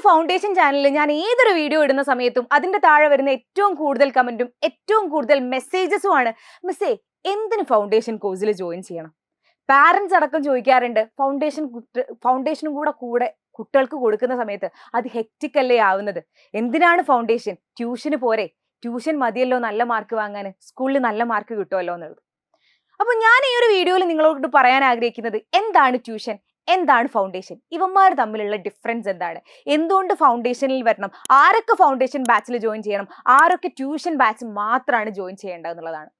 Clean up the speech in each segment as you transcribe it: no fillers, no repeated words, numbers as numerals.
Foundation ചാനലിൽ ഞാൻ ഏതൊരു വീഡിയോ ഇടുന്ന സമയത്തും അതിന്റെ താഴെ വരുന്ന ഏറ്റവും കൂടുതൽ കമന്റും ഏറ്റവും കൂടുതൽ മെസ്സേജസുമാണ് മിസ്സേ എന്തിന് ഫൗണ്ടേഷൻ കോഴ്സിൽ ജോയിൻ ചെയ്യണം. പാരന്റ്സ് അടക്കം ചോദിക്കാറുണ്ട് ഫൗണ്ടേഷനും കൂടെ കുട്ടികൾക്ക് കൊടുക്കുന്ന സമയത്ത് അത് ഹെക്റ്റിക് അല്ലേ ആവുന്നത്, എന്തിനാണ് ഫൗണ്ടേഷൻ, ട്യൂഷന് പോരെ, ട്യൂഷൻ മതിയല്ലോ നല്ല മാർക്ക് വാങ്ങാൻ, സ്കൂളിൽ നല്ല മാർക്ക് കിട്ടുമല്ലോ എന്നുള്ളത്. അപ്പൊ ഞാൻ ഈ ഒരു വീഡിയോയിൽ നിങ്ങളോട് പറയാൻ ആഗ്രഹിക്കുന്നത് എന്താണ് ട്യൂഷൻ, എന്താണ് ഫൗണ്ടേഷൻ, ഇവന്മാർ തമ്മിലുള്ള ഡിഫറൻസ് എന്താണ്, എന്തുകൊണ്ട് ഫൗണ്ടേഷനിൽ വരണം, ആരൊക്കെ ഫൗണ്ടേഷൻ ബാച്ചിൽ ജോയിൻ ചെയ്യണം, ആരൊക്കെ ട്യൂഷൻ ബാച്ച് മാത്രമാണ് ജോയിൻ ചെയ്യേണ്ടത് എന്നുള്ളതാണ്.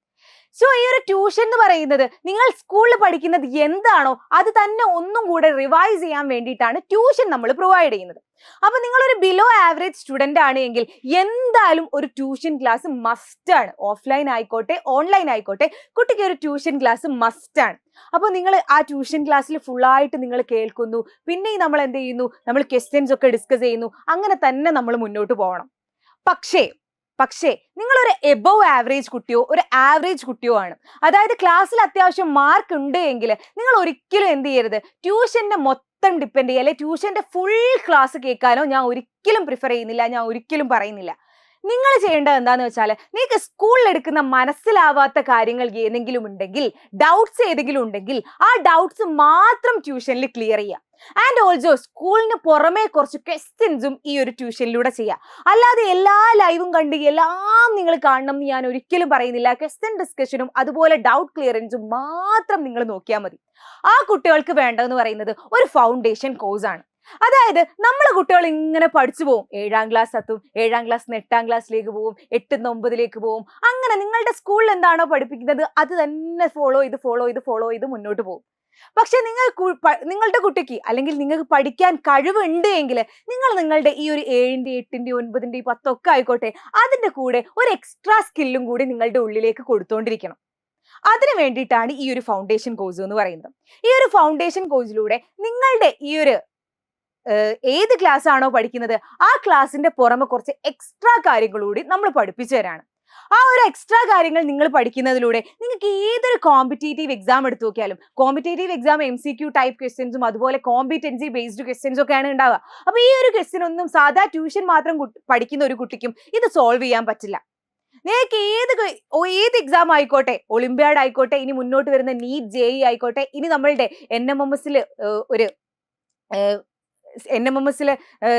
സോ ഈ ഒരു ട്യൂഷൻ എന്ന് പറയുന്നത് നിങ്ങൾ സ്കൂളിൽ പഠിക്കുന്നത് എന്താണോ അത് തന്നെ ഒന്നും കൂടെ റിവൈസ് ചെയ്യാൻ വേണ്ടിയിട്ടാണ് ട്യൂഷൻ നമ്മൾ പ്രൊവൈഡ് ചെയ്യുന്നത്. അപ്പൊ നിങ്ങളൊരു ബിലോ ആവറേജ് സ്റ്റുഡന്റ് ആണ് എങ്കിൽ എന്തായാലും ഒരു ട്യൂഷൻ ക്ലാസ് മസ്റ്റ് ആണ്. ഓഫ്ലൈൻ ആയിക്കോട്ടെ ഓൺലൈൻ ആയിക്കോട്ടെ കുട്ടിക്ക് ഒരു ട്യൂഷൻ ക്ലാസ് മസ്റ്റ് ആണ്. അപ്പോൾ നിങ്ങൾ ആ ട്യൂഷൻ ക്ലാസ്സിൽ ഫുള്ളായിട്ട് നിങ്ങൾ കേൾക്കുന്നു, പിന്നെ നമ്മൾ എന്ത് ചെയ്യുന്നു, നമ്മൾ ക്വസ്റ്റ്യൻസ് ഒക്കെ ഡിസ്കസ് ചെയ്യുന്നു, അങ്ങനെ തന്നെ നമ്മൾ മുന്നോട്ട് പോകണം. പക്ഷേ നിങ്ങളൊരു എബവ് ആവറേജ് കുട്ടിയോ ഒരു ആവറേജ് കുട്ടിയോ ആണ്, അതായത് ക്ലാസ്സിൽ അത്യാവശ്യം മാർക്ക് ഉണ്ട് എങ്കിൽ നിങ്ങൾ ഒരിക്കലും എന്ത് ചെയ്യരുത്, ട്യൂഷന്റെ മൊത്തം ഡിപ്പെൻഡ് ചെയ്യുക, അല്ലെ ട്യൂഷന്റെ ഫുൾ ക്ലാസ് കേൾക്കാനോ ഞാൻ ഒരിക്കലും പ്രിഫർ ചെയ്യുന്നില്ല, ഞാൻ ഒരിക്കലും പറയുന്നില്ല. നിങ്ങൾ ചെയ്യേണ്ടത് എന്താന്ന് വെച്ചാൽ നിങ്ങൾക്ക് സ്കൂളിൽ എടുക്കുന്ന മനസ്സിലാവാത്ത കാര്യങ്ങൾ ഏതെങ്കിലും ഉണ്ടെങ്കിൽ, ഡൗട്ട്സ് ഏതെങ്കിലും ഉണ്ടെങ്കിൽ ആ ഡൗട്ട്സ് മാത്രം ട്യൂഷനിൽ ക്ലിയർ ചെയ്യുക. ആൻഡ് ഓൾസോ സ്കൂളിന് പുറമെ കുറച്ച് ക്വസ്റ്റ്യൻസും ഈ ഒരു ട്യൂഷനിലൂടെ ചെയ്യാം. അല്ലാതെ എല്ലാ ലൈവും കണ്ട് എല്ലാം നിങ്ങൾ കാണണം എന്ന് ഞാൻ ഒരിക്കലും പറയുന്നില്ല. ക്വസ്റ്റ്യൻ ഡിസ്കഷനും അതുപോലെ ഡൗട്ട് ക്ലിയറൻസും മാത്രം നിങ്ങൾ നോക്കിയാൽ മതി. ആ കുട്ടികൾക്ക് വേണ്ടതെന്ന് പറയുന്നത് ഒരു ഫൗണ്ടേഷൻ കോഴ്സ് ആണ്. അതായത് നമ്മളെ കുട്ടികൾ ഇങ്ങനെ പഠിച്ചു പോകും, 7ാം ക്ലാസ് എത്തും, 7ാം ക്ലാസ് 8ാം ക്ലാസ്സിലേക്ക് പോകും, 8 9ലേക്ക് പോകും, അങ്ങനെ നിങ്ങളുടെ സ്കൂളിൽ എന്താണോ പഠിപ്പിക്കുന്നത് അത് തന്നെ ഫോളോ ചെയ്ത് മുന്നോട്ട് പോകും. പക്ഷെ നിങ്ങളുടെ കുട്ടിക്ക് അല്ലെങ്കിൽ നിങ്ങൾക്ക് പഠിക്കാൻ കഴിവുണ്ട് എങ്കിൽ നിങ്ങൾ നിങ്ങളുടെ ഈ ഒരു 7ന്റെ 8ന്റെ 9ന്റെ 10 ഒക്കെ ആയിക്കോട്ടെ അതിന്റെ കൂടെ ഒരു എക്സ്ട്രാ സ്കില്ലും കൂടി നിങ്ങളുടെ ഉള്ളിലേക്ക് കൊടുത്തോണ്ടിരിക്കണം. അതിനു വേണ്ടിയിട്ടാണ് ഈ ഒരു ഫൗണ്ടേഷൻ കോഴ്സ് എന്ന് പറയുന്നത്. ഈ ഒരു ഫൗണ്ടേഷൻ കോഴ്സിലൂടെ നിങ്ങളുടെ ഈ ഒരു ഏത് ക്ലാസ് ആണോ പഠിക്കുന്നത് ആ ക്ലാസിന്റെ പുറമെ കുറച്ച് എക്സ്ട്രാ കാര്യങ്ങൾ കൂടി നമ്മൾ പഠിപ്പിച്ചു തരാണ്. ആ ഒരു എക്സ്ട്രാ കാര്യങ്ങൾ നിങ്ങൾ പഠിക്കുന്നതിലൂടെ നിങ്ങൾക്ക് ഏതൊരു കോമ്പറ്റേറ്റീവ് എക്സാം എടുത്തു നോക്കിയാലും, കോമ്പറ്റേറ്റീവ് എക്സാം MCQ ടൈപ്പ് ക്വസ്റ്റ്യൻസും അതുപോലെ കോമ്പിറ്റൻസി ബേസ്ഡ് ക്വസ്റ്റ്യൻസും ഒക്കെയാണ് ഉണ്ടാവുക. അപ്പൊ ഈ ഒരു ക്വസ്റ്റ്യൻ ഒന്നും സാധാ ട്യൂഷൻ മാത്രം പഠിക്കുന്ന ഒരു കുട്ടിക്കും ഇത് സോൾവ് ചെയ്യാൻ പറ്റില്ല. നിങ്ങൾക്ക് ഏത് എക്സാം ആയിക്കോട്ടെ, ഒളിമ്പ്യാഡ് ആയിക്കോട്ടെ, ഇനി മുന്നോട്ട് വരുന്ന നീറ്റ് JEE ആയിക്കോട്ടെ, ഇനി നമ്മളുടെ NMMS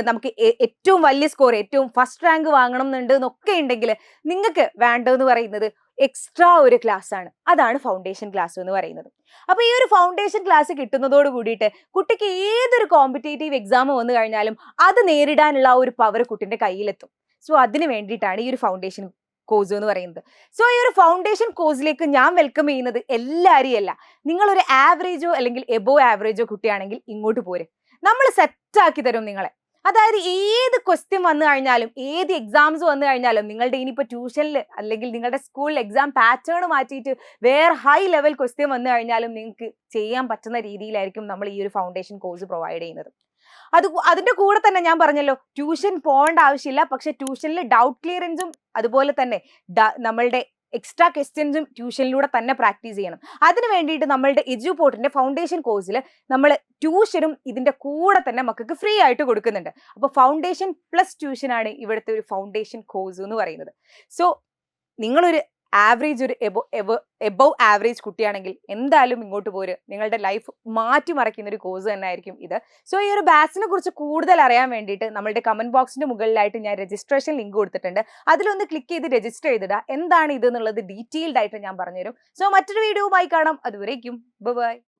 നമുക്ക് ഏറ്റവും വലിയ സ്കോർ, ഏറ്റവും ഫസ്റ്റ് റാങ്ക് വാങ്ങണം എന്നുണ്ട് എന്നൊക്കെ ഉണ്ടെങ്കിൽ നിങ്ങൾക്ക് വേണ്ടതെന്ന് പറയുന്നത് എക്സ്ട്രാ ഒരു ക്ലാസ് ആണ്. അതാണ് ഫൗണ്ടേഷൻ ക്ലാസ് എന്ന് പറയുന്നത്. അപ്പൊ ഈ ഒരു ഫൗണ്ടേഷൻ ക്ലാസ് കിട്ടുന്നതോട് കൂടിയിട്ട് കുട്ടിക്ക് ഏതൊരു കോമ്പറ്റേറ്റീവ് എക്സാം വന്നു കഴിഞ്ഞാലും അത് നേരിടാനുള്ള ഒരു പവർ കുട്ടിന്റെ കയ്യിലെത്തും. സോ അതിന് വേണ്ടിയിട്ടാണ് ഈ ഒരു ഫൗണ്ടേഷൻ കോഴ്സ് എന്ന് പറയുന്നത്. സോ ഈ ഒരു ഫൗണ്ടേഷൻ കോഴ്സിലേക്ക് ഞാൻ വെൽക്കം ചെയ്യുന്നത് എല്ലാവരെയും അല്ല. നിങ്ങളൊരു ആവറേജോ അല്ലെങ്കിൽ എബോവ് ആവറേജോ കുട്ടിയാണെങ്കിൽ ഇങ്ങോട്ട് പോരെ, നമ്മൾ സെറ്റാക്കി തരും നിങ്ങളെ. അതായത് ഏത് ക്വസ്റ്റ്യൻ വന്നു കഴിഞ്ഞാലും, ഏത് എക്സാംസ് വന്നു കഴിഞ്ഞാലും, നിങ്ങളുടെ ഇനിയിപ്പോൾ ട്യൂഷനിൽ അല്ലെങ്കിൽ നിങ്ങളുടെ സ്കൂളിൽ എക്സാം പാറ്റേൺ മാറ്റിയിട്ട് വേറെ ഹൈ ലെവൽ ക്വസ്റ്റ്യൻ വന്നു കഴിഞ്ഞാലും നിങ്ങൾക്ക് ചെയ്യാൻ പറ്റുന്ന രീതിയിലായിരിക്കും നമ്മൾ ഈ ഒരു ഫൗണ്ടേഷൻ കോഴ്സ് പ്രൊവൈഡ് ചെയ്യുന്നത്. അതിന്റെ കൂടെ തന്നെ ഞാൻ പറഞ്ഞല്ലോ, ട്യൂഷൻ പോകേണ്ട ആവശ്യമില്ല, പക്ഷെ ട്യൂഷനിൽ ഡൗട്ട് ക്ലിയറൻസും അതുപോലെ തന്നെ നമ്മളുടെ എക്സ്ട്രാ ക്വസ്റ്റ്യൻസും ട്യൂഷനിലൂടെ തന്നെ പ്രാക്ടീസ് ചെയ്യണം. അതിന് വേണ്ടിയിട്ട് നമ്മളുടെ എഡ്യൂപോർട്ടിന്റെ ഫൗണ്ടേഷൻ കോഴ്സിൽ നമ്മൾ ട്യൂഷനും ഇതിന്റെ കൂടെ തന്നെ മക്കൾക്ക് ഫ്രീ ആയിട്ട് കൊടുക്കുന്നുണ്ട്. അപ്പോൾ ഫൗണ്ടേഷൻ പ്ലസ് ട്യൂഷൻ ആണ് ഇവിടുത്തെ ഒരു ഫൗണ്ടേഷൻ കോഴ്സ് എന്ന് പറയുന്നത്. സോ നിങ്ങളൊരു ആവറേജ്, ഒരു എബവ് ആവറേജ് കുട്ടിയാണെങ്കിൽ എന്തായാലും ഇങ്ങോട്ട് പോര്, നിങ്ങളുടെ ലൈഫ് മാറ്റിമറിക്കുന്ന ഒരു കോഴ്സ് തന്നെ ആയിരിക്കും ഇത്. സോ ഈ ഒരു ബാച്ചിനെ കുറിച്ച് കൂടുതൽ അറിയാൻ വേണ്ടിയിട്ട് നമ്മളുടെ കമന്റ് ബോക്സിന്റെ മുകളിലായിട്ട് ഞാൻ രജിസ്ട്രേഷൻ ലിങ്ക് കൊടുത്തിട്ടുണ്ട്. അതിലൊന്ന് ക്ലിക്ക് ചെയ്ത് രജിസ്റ്റർ ചെയ്തിടുക. എന്താണ് ഇത് എന്നുള്ളത് ഡീറ്റെയിൽഡ് ആയിട്ട് ഞാൻ പറഞ്ഞുതരും. സോ മറ്റൊരു വീഡിയോയുമായി കാണാം. അതുവരേക്കും ബൈ.